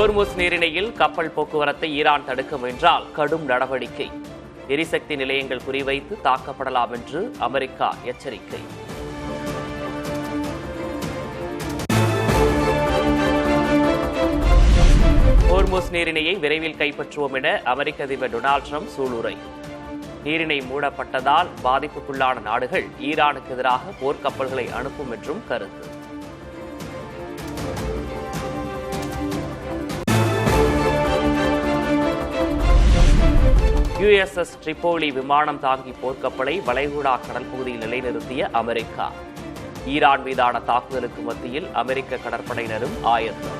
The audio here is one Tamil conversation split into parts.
ஹோர்முஸ் நீரிணையில் கப்பல் போக்குவரத்தை ஈரான் தடுக்க முயன்றால் கடும் நடவடிக்கை. எரிசக்தி நிலையங்கள் குறிவைத்து தாக்கப்படலாம் என்று அமெரிக்கா எச்சரிக்கை. ஹோர்முஸ் நீரிணையை விரைவில் கைப்பற்றுவோம் என அமெரிக்க அதிபர் டொனால்டு ட்ரம்ப் சூளுரை. நீரிணை மூடப்பட்டதால் பாதிப்புக்குள்ளான நாடுகள் ஈரானுக்கு எதிராக போர்க்கப்பல்களை அனுப்பும் என்றும் கருத்து. USS ட்ரிபோலி விமானம் தாங்கி போர்க்கப்பலை வளைகுடா கடல் பகுதியில் நிலைநிறுத்திய அமெரிக்கா. ஈரான் மீதான தாக்குதலுக்கு மத்தியில் அமெரிக்க கடற்படையினரும் ஆயத்தம்.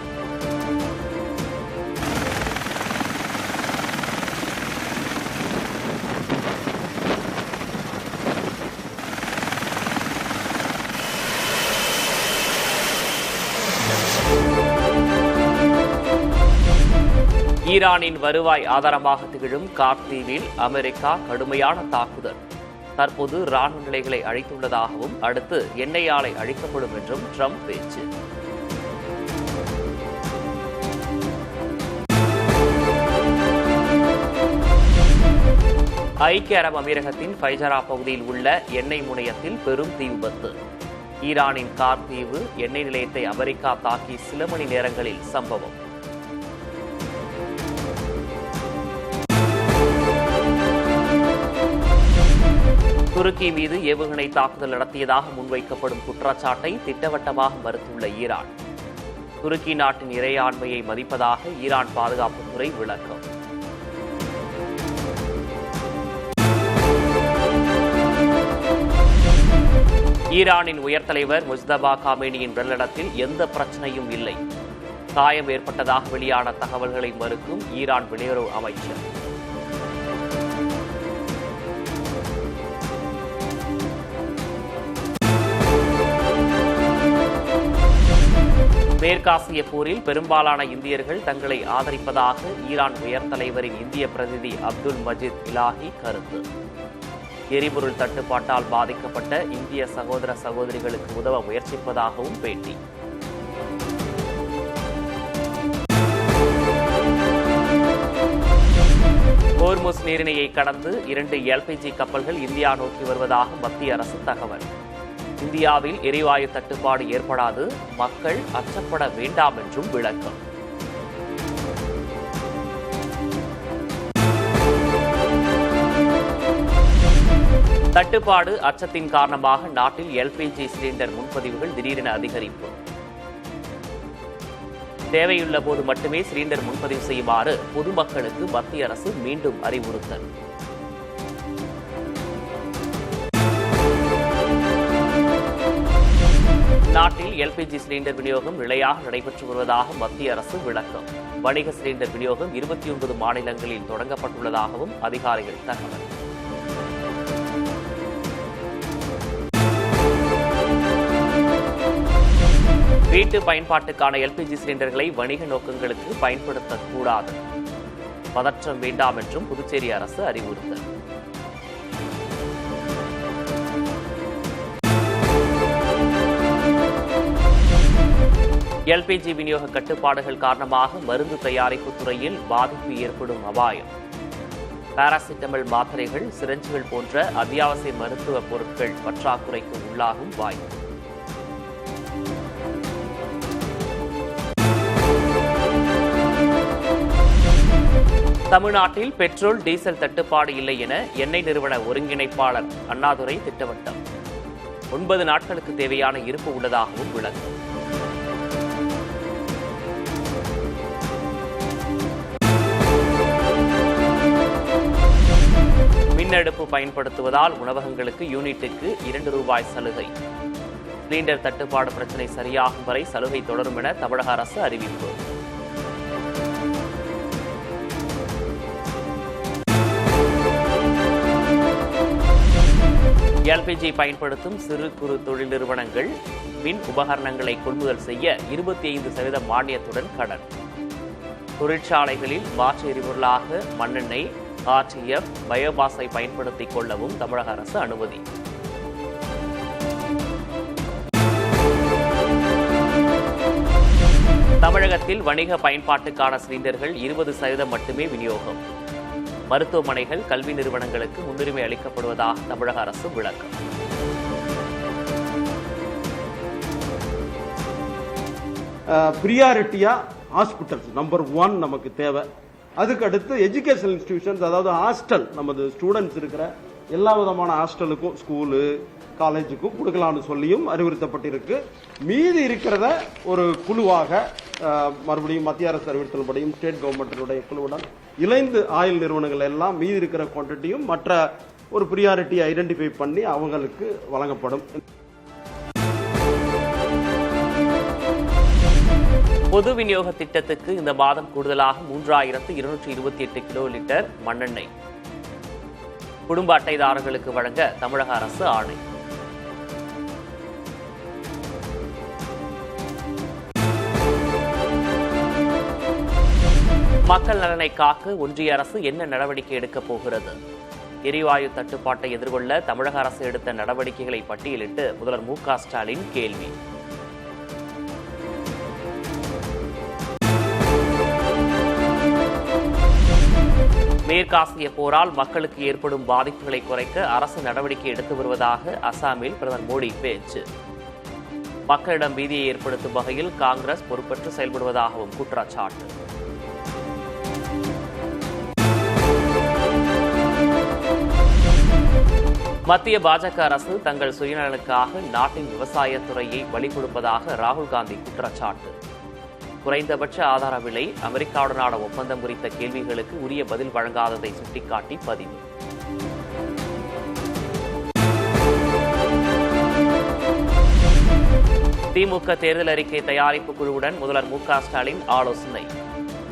ஈரானின் வருவாய் ஆதாரமாக திகழும் கார்த்தீவில் அமெரிக்கா கடுமையான தாக்குதல். தற்போது ராணுவ நிலைகளை அழித்துள்ளதாகவும் அடுத்து எண்ணெய் ஆலை அழிக்கப்படும் என்றும் ட்ரம்ப் பேச்சு. ஐக்கிய அரபு அமீரகத்தின் ஃபைஜரா பகுதியில் உள்ள எண்ணெய் முனையத்தில் பெரும் தீ விபத்து. ஈரானின் கார்த்தீவு எண்ணெய் நிலையத்தை அமெரிக்கா தாக்கி சில மணி நேரங்களில் சம்பவம். துருக்கி மீது ஏவுகணை தாக்குதல் நடத்தியதாக முன்வைக்கப்படும் குற்றச்சாட்டை திட்டவட்டமாக மறுத்துள்ள ஈரான். துருக்கி நாட்டின் இறையாண்மையை மதிப்பதாக ஈரான் பாதுகாப்புத்துறை விளக்கம். ஈரானின் உயர் தலைவர் முஜ்தபா காமேனியின் உடல்நலத்தில் எந்த பிரச்சனையும் இல்லை. காயம் ஏற்பட்டதாக வெளியான தகவல்களை மறுக்கும் ஈரான் வெளியுறவு அமைச்சர். மேற்காசிய போரில் பெரும்பாலான இந்தியர்கள் தங்களை ஆதரிப்பதாக ஈரான் உயர் தலைவரின் இந்திய பிரதிநிதி அப்துல் மஜீத் இலாஹி கருத்து. எரிபொருள் தட்டுப்பாட்டால் பாதிக்கப்பட்ட இந்திய சகோதர சகோதரிகளுக்கு உதவ முயற்சிப்பதாகவும் பேட்டி. ஹோர்முஸ் நீரிணையை கடந்து 2 LPG கப்பல்கள் இந்தியா நோக்கி வருவதாக மத்திய அரசு தகவல். இந்தியாவில் எரிவாயு தட்டுப்பாடு ஏற்படாது, மக்கள் அச்சப்பட வேண்டாம் என்றும் விளக்கம். தட்டுப்பாடு அச்சத்தின் காரணமாக நாட்டில் LPG சிலிண்டர் முன்பதிவுகள் திடீரென அதிகரிப்பு. தேவையுள்ள போது மட்டுமே சிலிண்டர் முன்பதிவு செய்யுமாறு பொதுமக்களுக்கு மத்திய அரசு மீண்டும் அறிவுறுத்தல். நாட்டில் LPG சிலிண்டர் விநியோகம் நிலையாக நடைபெற்று வருவதாக மத்திய அரசு விளக்கம். வணிக சிலிண்டர் விநியோகம் 29 மாநிலங்களில் தொடங்கப்பட்டுள்ளதாகவும் அதிகாரிகள் தகவல். வீட்டு பயன்பாட்டுக்கான LPG சிலிண்டர்களை வணிக நோக்கங்களுக்கு பயன்படுத்தக்கூடாது. பதற்றம் வேண்டாம் என்றும் புதுச்சேரி அரசு அறிவுறுத்தல். LPG விநியோக கட்டுப்பாடுகள் காரணமாக மருந்து தயாரிப்பு துறையில் பாதிப்பு ஏற்படும் அபாயம். பாராசிட்டமல் மாத்திரைகள், சிரஞ்சுகள் போன்ற அத்தியாவசிய மருத்துவ பொருட்கள் பற்றாக்குறைக்கு உள்ளாகும் வாய்ப்பு. தமிழ்நாட்டில் பெட்ரோல், டீசல் தட்டுப்பாடு இல்லை என எண்ணெய் நிறுவன ஒருங்கிணைப்பாளர் அண்ணாதுரை திட்டவட்டம். 9 நாட்களுக்கு தேவையான இருப்பு உள்ளதாகவும் விளக்கம். மின்னடுப்பு பயன்படுத்துவதால் உணவகங்களுக்கு யூனிட்டுக்கு ₹2 சலுகை. சிலிண்டர் தட்டுப்பாடு பிரச்சினை சரியாகும் வரை சலுகை தொடரும் என தமிழக அரசு அறிவிப்பு. LPG பயன்படுத்தும் சிறு குறு தொழில் நிறுவனங்கள் மின் உபகரணங்களை கொள்முதல் செய்ய 25% மானியத்துடன் கடன். தொழிற்சாலைகளில் மாற்று எரிபொருளாக மண்ணெண்ணெய், RTF, பயோபாஸை பயன்படுத்திக் கொள்ளவும் தமிழக அரசு அனுமதி. தமிழகத்தில் வணிக பயன்பாட்டுக்கான சிலிண்டர்கள் 20% மட்டுமே விநியோகம். மருத்துவமனைகள், கல்வி நிறுவனங்களுக்கு முன்னுரிமை அளிக்கப்படுவதாக தமிழக அரசு விளக்கம். பிரியாரிட்டியா ஹாஸ்பிட்டல்ஸ் நம்பர் 1 நமக்கு தேவை. அதுக்கு அடுத்து எஜுகேஷனல் இன்ஸ்டிடியூஷன்ஸ், அதாவது ஹாஸ்டல், நமது ஸ்டூடெண்ட்ஸ் இருக்கிற எல்லா விதமான ஹாஸ்டலுக்கும், ஸ்கூலு, காலேஜுக்கும் கொடுக்கலாம்னு சொல்லியும் அறிவுறுத்தப்பட்டிருக்கு. மீதி இருக்கிறத ஒரு குழுவாக மறுபடியும் மத்திய அரசு அறிவுறுத்தல்படியும் ஸ்டேட் கவர்மெண்டினுடைய குழுவுடன் இணைந்து ஆயில் நிறுவனங்கள் எல்லாம் மீதி இருக்கிற குவான்டிட்டியும் மற்ற ஒரு பிரியாரிட்டி ஐடென்டிஃபை பண்ணி அவங்களுக்கு வழங்கப்படும். பொது விநியோக திட்டத்துக்கு இந்த மாதம் கூடுதலாக 3228 கிலோ லிட்டர் மண்ணெண்ணெய் குடும்ப அட்டைதாரர்களுக்கு வழங்க தமிழக அரசு ஆணை. மக்கள் நலனை காக்க ஒன்றிய அரசு என்ன நடவடிக்கை எடுக்கப் போகிறது? எரிவாயு தட்டுப்பாட்டை எதிர்கொள்ள தமிழக அரசு எடுத்த நடவடிக்கைகளை பட்டியலிட்டு முதல்வர் மு.க. ஸ்டாலின் கேள்வி. மேற்காசிய போரால் மக்களுக்கு ஏற்படும் பாதிப்புகளை குறைக்க அரசு நடவடிக்கை எடுத்து வருவதாக அசாமில் பிரதமர் மோடி பேச்சு. மக்களிடம் பீதியை ஏற்படுத்தும் வகையில் காங்கிரஸ் பொறுப்பற்று செயல்படுவதாகவும் குற்றச்சாட்டு. மத்திய பாஜக அரசு தங்கள் சுயநலனுக்காக நாட்டின் விவசாயத்துறையை பலி கொடுப்பதாக ராகுல் காந்தி குற்றச்சாட்டு. குறைந்தபட்ச ஆதார விலை, அமெரிக்காவுடனான ஒப்பந்தம் குறித்த கேள்விகளுக்கு உரிய பதில் வழங்காததை சுட்டிக்காட்டி பதிவு. திமுக தேர்தல் அறிக்கை தயாரிப்பு குழுவுடன் முதல்வர் மு.க. ஸ்டாலின் ஆலோசனை.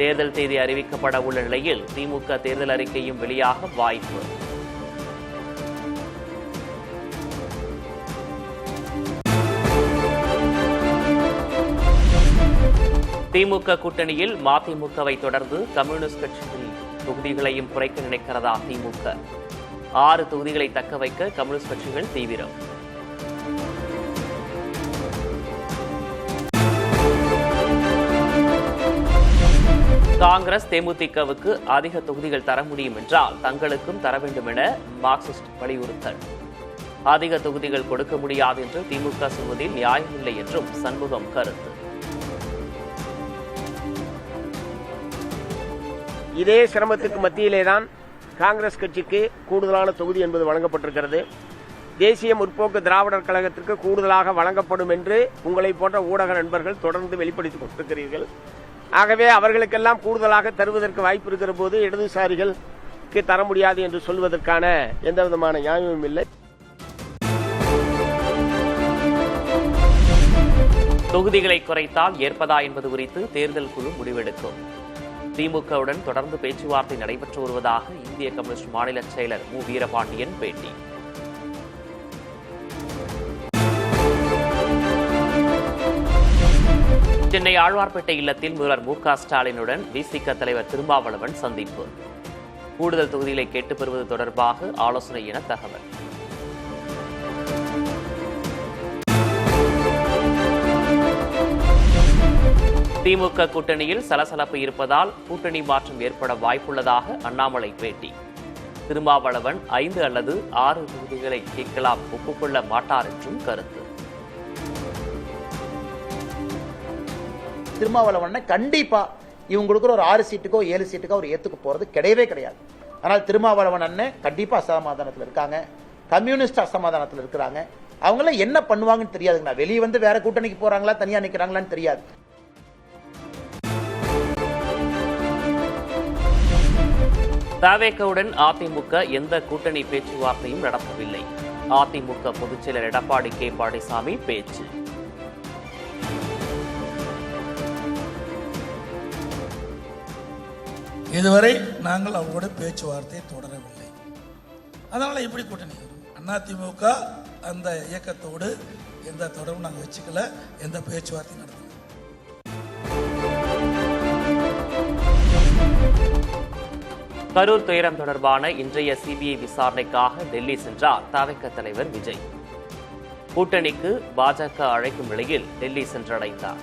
தேர்தல் தேதி அறிவிக்கப்பட உள்ள நிலையில் திமுக தேர்தல் அறிக்கையும் வெளியாக வாய்ப்பு. திமுக கூட்டணியில் மதிமுகவை தொடர்ந்து கம்யூனிஸ்ட் கட்சிகளின் தொகுதிகளையும் குறைக்க நினைக்கிறதா திமுக? 6 தொகுதிகளை தக்க வைக்க கம்யூனிஸ்ட் கட்சிகள் தீவிரம். காங்கிரஸ் தேமுதிகவுக்கு அதிக தொகுதிகள் தர முடியும் என்றால் தங்களுக்கும் தர வேண்டும் என மார்க்சிஸ்ட் வலியுறுத்தல். அதிக தொகுதிகள் கொடுக்க முடியாது என்று திமுக சொல்வதில் நியாயமில்லை என்றும் சண்முகம் கருத்து. இதே சிரமத்துக்கு மத்தியிலேதான் காங்கிரஸ் கட்சிக்கு கூடுதலான தொகுதி என்பது வழங்கப்பட்டிருக்கிறது. தேசிய முற்போக்கு திராவிடர் கழகத்திற்கு கூடுதலாக வழங்கப்படும் என்று உங்களை போன்ற ஊடக நண்பர்கள் தொடர்ந்து வெளிப்படுத்திக் கொண்டிருக்கிறீர்கள். ஆகவே அவர்களுக்கெல்லாம் கூடுதலாக தருவதற்கு வாய்ப்பு இருக்கிற போது இடதுசாரிகளுக்கு தர முடியாது என்று சொல்வதற்கான எந்த விதமான நியாயமும் இல்லை. தொகுதிகளை குறைத்தால் ஏற்பதா என்பது குறித்து தேர்தல் குழு முடிவெடுக்கும். திமுகவுடன் தொடர்ந்து பேச்சுவார்த்தை நடைபெற்று வருவதாக இந்திய கம்யூனிஸ்ட் மாநில செயலர் மு. வீரபாண்டியன் பேட்டி. சென்னை ஆழ்வார்பேட்டை இல்லத்தில் முதல்வர் மு.க. ஸ்டாலினுடன் விசிக தலைவர் திருமாவளவன் சந்திப்பு. கூடுதல் தொகுதிகளை கேட்டுப் பெறுவது தொடர்பாக ஆலோசனை என தகவல். திமுக கூட்டணியில் சலசலப்பு இருப்பதால் கூட்டணி மாற்றம் ஏற்பட வாய்ப்புள்ளதாக அண்ணாமலை பேட்டி. திருமாவளவன் 5 அல்லது 6 தொகுதிகளை கேட்கலாம், ஒப்புக்கொள்ள மாட்டார் என்றும் கருத்து. திருமாவளவன் கண்டிப்பா இவங்க கொடுக்குற ஒரு 6 சீட்டுக்கோ 7 சீட்டுக்கோ அவர் ஏத்துக்க போறது கிடையவே கிடையாது. ஆனால் திருமாவளவன் அண்ணன் கண்டிப்பா அசமாதானத்தில் இருக்காங்க, கம்யூனிஸ்ட் அசமாதானத்தில் இருக்கிறாங்க. அவங்கள என்ன பண்ணுவாங்கன்னு தெரியாதுங்க. வெளியே வந்து வேற கூட்டணிக்கு போறாங்களா, தனியா நிக்கிறாங்களான்னு தெரியாது. தவேகவுடன் அதிமுக எந்த கூட்டணி பேச்சுவார்த்தையும் நடத்தவில்லை. அதிமுக பொதுச் செயலர் எடப்பாடி கே. பழனிசாமி பேச்சு. இதுவரை நாங்கள் அவங்களோட பேச்சுவார்த்தை தொடரவில்லை. அதனால எப்படி கூட்டணி வரும்? அதிமுக அந்த இயக்கத்தோடு எந்த தொடர்பும் நாங்கள் வச்சுக்கல, எந்த பேச்சுவார்த்தை நடத்தல. கரூர் துயரம் தொடர்பான இன்றைய சிபிஐ விசாரணைக்காக டெல்லி சென்றார் தவேக தலைவர் விஜய். கூட்டணிக்கு பாஜக அழைக்கும் நிலையில் டெல்லி சென்றடைந்தார்.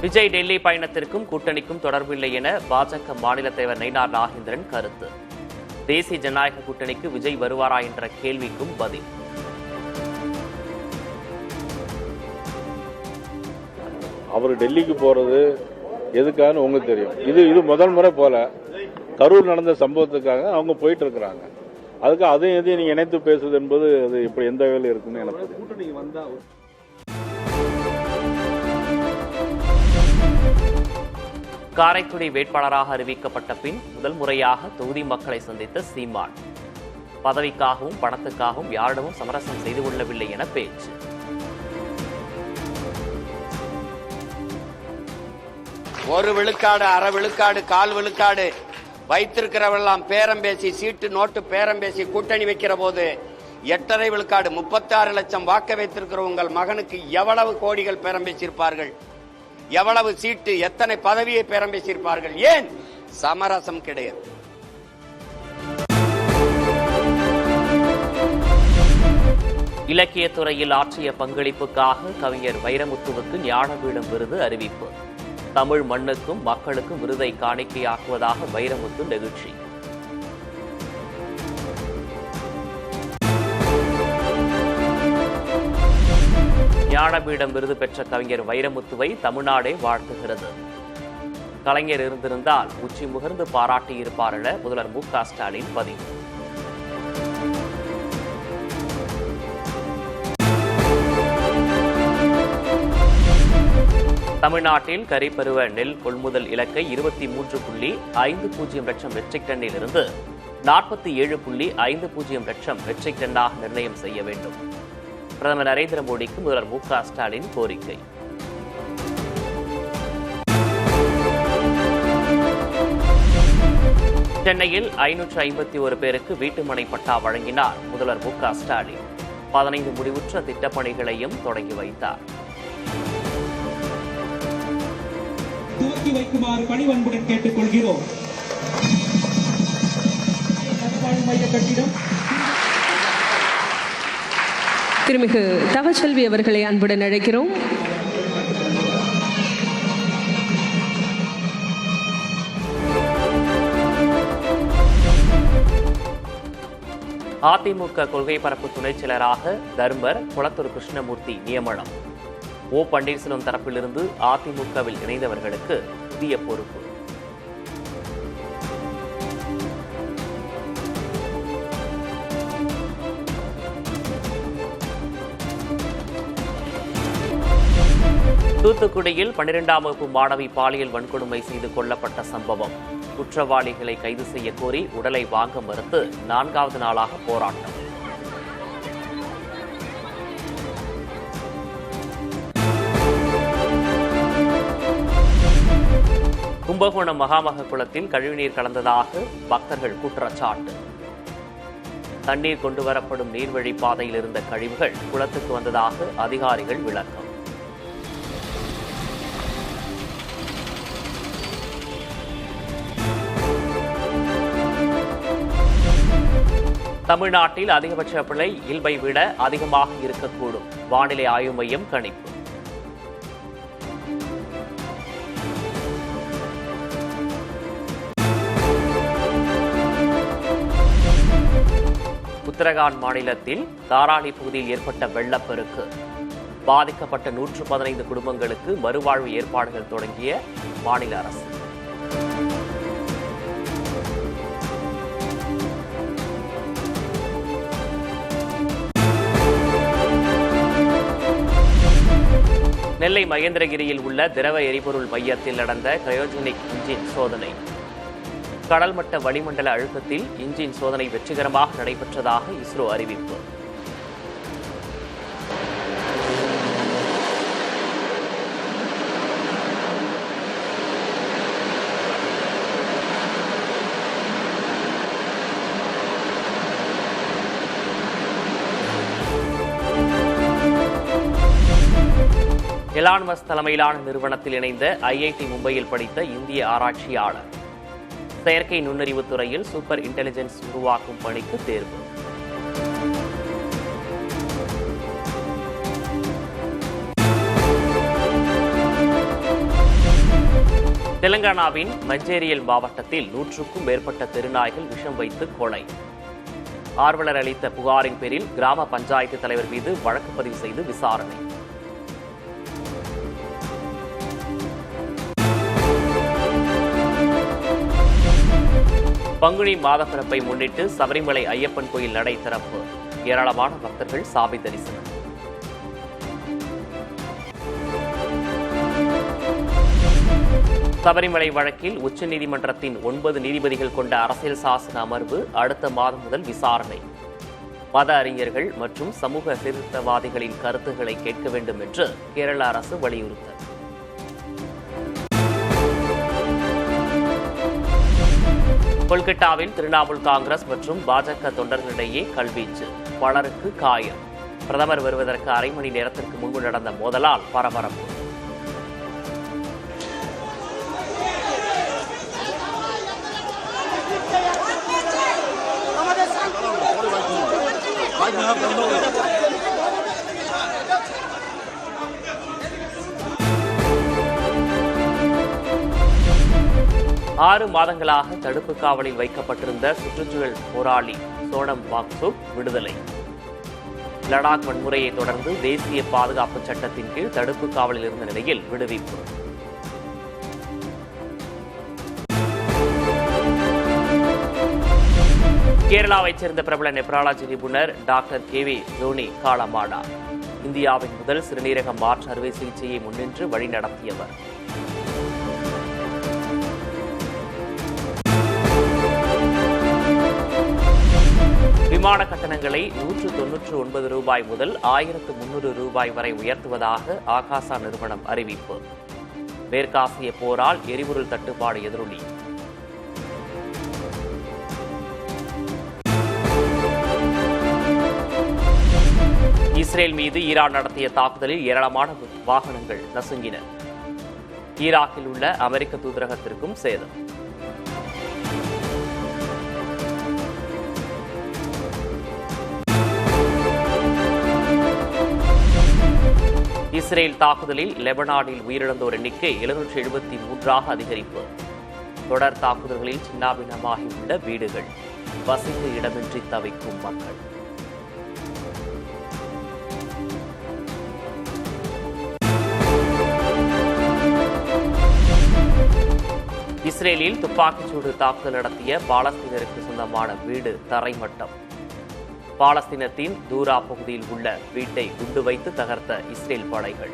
விஜய் டெல்லி பயணத்திற்கும் கூட்டணிக்கும் தொடர்பில்லை என பாஜக மாநில தலைவர் நயினார் நாகேந்திரன் கருத்து. தேசிய ஜனநாயக கூட்டணிக்கு விஜய் வருவாரா என்ற கேள்விக்கும் பதில். அவர் டெல்லிக்கு போறது எதுக்காக உங்களுக்கு தெரியும். இது முதல் முறை போல கரூர் நடந்த சம்பவத்துக்காக அவங்க போயிட்டு இருக்கிறாங்க. அதுக்கு அதையும் எதையும் நீங்க இணைத்து பேசுவது என்பது அது இப்படி எந்த வேலை இருக்குன்னு எனக்கு கூட்டணி வந்தா. காரைக்குடி வேட்பாளராக அறிவிக்கப்பட்ட பின் முதல் முறையாக தொகுதி மக்களை சந்தித்த சீமான் பதவிக்காகவும் பணத்துக்காகவும் யாரிடமும் சமரசம் செய்து கொள்ளவில்லை என பேச்சு. ஒரு விழுக்காடு, அரை விழுக்காடு, கால் விழுக்காடு வைத்திருக்கிறவெல்லாம் பேரம் பேசி, சீட்டு நோட்டு பேரம் பேசி கூட்டணி வைக்கிற போது 8.5 விழுக்காடு 36 லட்சம் வாக்க வைத்திருக்கிற உங்கள் மகனுக்கு எவ்வளவு கோடிகள் பேரம் பேசியிருப்பார்கள்? எவ்வளவு சீட்டு, எத்தனை பதவியை பேரம் பேசியிருப்பார்கள்? ஏன் சமரசம் கிடையாது? இலக்கியத்துறையில் ஆற்றிய பங்களிப்புக்காக கவிஞர் வைரமுத்துவுக்கு ஞானபீடம் விருது அறிவிப்பு. தமிழ் மண்ணுக்கும் மக்களுக்கும் விருதை காணிக்கையாக்குவதாக வைரமுத்து நெகிழ்ச்சி. ஞானபீடம் விருது பெற்ற கவிஞர் வைரமுத்துவை தமிழ்நாடே வாழ்த்துகிறது. கலைஞர் இருந்திருந்தால் உச்சி முகர்ந்து பாராட்டியிருப்பார் என முதல்வர் மு.க. ஸ்டாலின் பதிவு. தமிழ்நாட்டில் கரிப்பருவ நெல் கொள்முதல் இலக்கை 23.50 லட்சம் மெட்ரிக் டன்னில் இருந்து 47.50 லட்சம் மெட்ரிக் டன்னாக நிர்ணயம் செய்ய வேண்டும். பிரதமர் நரேந்திர மோடிக்கு முதல்வர் மு.க. ஸ்டாலின் கோரிக்கை. சென்னையில் 551 பேருக்கு வீட்டுமனை பட்டா வழங்கினார் முதல்வர் மு.க. ஸ்டாலின். 15 முடிவுற்ற திட்டப்பணிகளையும் தொடங்கி வைத்தார். துவக்கி வைக்குமாறு பணிவன்புடன் கேட்டுக் கொள்கிறோம். திருமிகு தவச்செல்வி அவர்களை அன்புடன் அழைக்கிறோம். அதிமுக கொள்கை பரப்பு துணைச் செயலராக தர்மர் குளத்தூர் கிருஷ்ணமூர்த்தி நியமனம். ஓ பன்னீர்செல்வம் தரப்பிலிருந்து அதிமுகவில் இணைந்தவர்களுக்கு புதிய பொறுப்பு. தூத்துக்குடியில் 12ஆம் வகுப்பு மாணவி பாலியல் வன்கொடுமை செய்து கொல்லப்பட்ட சம்பவம். குற்றவாளிகளை கைது செய்ய கோரி உடலை வாங்க மறுத்து 4வது நாளாக போராட்டம். கும்பகோணம் மகாமக குளத்தில் கழிவுநீர் கலந்ததாக பக்தர்கள் குற்றச்சாட்டு. தண்ணீர் கொண்டுவரப்படும் நீர்வழி பாதையில் இருந்த கழிவுகள் குளத்துக்கு வந்ததாக அதிகாரிகள் விளக்கம். தமிழ்நாட்டில் அதிகபட்ச வெப்பநிலை இயல்பை விட அதிகமாக இருக்கக்கூடும். வானிலை ஆய்வு மையம் கணிப்பு. உத்தரகாண்ட் மாநிலத்தில் தாராளி பகுதியில் ஏற்பட்ட வெள்ளப்பெருக்கு. பாதிக்கப்பட்ட 115 குடும்பங்களுக்கு மறுவாழ்வு ஏற்பாடுகள் தொடங்கிய மாநில அரசு. நெல்லை மகேந்திரகிரியில் உள்ள திரவ எரிபொருள் மையத்தில் நடந்த கிரையோஜெனிக் இன்ஜின் சோதனை. கடல்மட்ட வளிமண்டல அழுத்தத்தில் இன்ஜின் சோதனை வெற்றிகரமாக நடைபெற்றதாக இஸ்ரோ அறிவிப்பு. எலான் மஸ்க் தலைமையிலான நிறுவனத்தில் இணைந்த ஐஐடி மும்பையில் படித்த இந்திய ஆராய்ச்சியாளர் செயற்கை நுண்ணறிவு துறையில் சூப்பர் இன்டெலிஜென்ஸ் உருவாக்கும் பணிக்கு தேர்வு. தெலங்கானாவின் மஞ்சேரியல் மாவட்டத்தில் 100க்கும் மேற்பட்ட தெருநாய்கள் விஷம் வைத்து கொலை. ஆர்வலர் அளித்த புகாரின் பேரில் கிராம பஞ்சாயத்து தலைவர் மீது வழக்கு பதிவு செய்து விசாரணை. பங்குனி மாதப்பிறப்பை முன்னிட்டு சபரிமலை ஐயப்பன் கோயில் நடை திறப்பு. ஏராளமான பக்தர்கள் சாமி தரிசனம். சபரிமலை வழக்கில் உச்சநீதிமன்றத்தின் 9 நீதிபதிகள் கொண்ட அரசியல் சாசன அமர்வு அடுத்த மாதம் முதல் விசாரணை. மத அறிஞர்கள் மற்றும் சமூக சீர்திருத்தவாதிகளின் கருத்துக்களை கேட்க வேண்டும் என்று கேரள அரசு வலியுறுத்தல். கொல்கட்டாவில் திரிணாமுல் காங்கிரஸ் மற்றும் பாஜக தொண்டர்களிடையே கல்வீச்சு, பலருக்கு காயம். பிரதமர் வருவதற்கு அரை மணி நேரத்திற்கு முன்பு நடந்த மோதலால் பரபரப்பு. ஆறு மாதங்களாக தடுப்பு காவலில் வைக்கப்பட்டிருந்த சுற்றுச்சூழல் போராளி சோனம் வாங்சுக் விடுதலை. லடாக் வன்முறையை தொடர்ந்து தேசிய பாதுகாப்பு சட்டத்தின் கீழ் தடுப்பு காவலில் இருந்த நிலையில் விடுவிப்பு. கேரளாவைச் சேர்ந்த பிரபல நெப்ராலஜி நிபுணர் டாக்டர் KV ஜோனி காலமாடா. இந்தியாவின் முதல் சிறுநீரக மாற்று அறுவை சிகிச்சையை முன்னின்று வழிநடத்தியவர். விமான கட்டணங்களை 199 ரூபாய் முதல் 1300 ரூபாய் வரை உயர்த்துவதாக ஆகாசா நிறுவனம் அறிவிப்பு. மேற்காசிய போரால் எரிபொருள் தட்டுப்பாடு எதிரொலி. இஸ்ரேல் மீது ஈரான் நடத்திய தாக்குதலில் ஏராளமான வாகனங்கள் நசுங்கின. ஈராக்கில் உள்ள அமெரிக்க தூதரகத்திற்கும் சேதம். இஸ்ரேல் தாக்குதலில் லெபனானில் உயிரிழந்தோர் எண்ணிக்கை 773 அதிகரிப்பு. தொடர் தாக்குதல்களில் சின்னாபின்னமாகியுள்ள வீடுகள், வசிக்க இடமின்றி தவிக்கும் மக்கள். இஸ்ரேலில் துப்பாக்கிச்சூடு தாக்குதல் நடத்திய பாலஸ்தீனருக்கு சொந்தமான வீடு தரைமட்டம். பாலஸ்தீனத்தின் தூரா பகுதியில் உள்ள வீட்டை குண்டு வைத்து தகர்த்த இஸ்ரேல் படைகள்.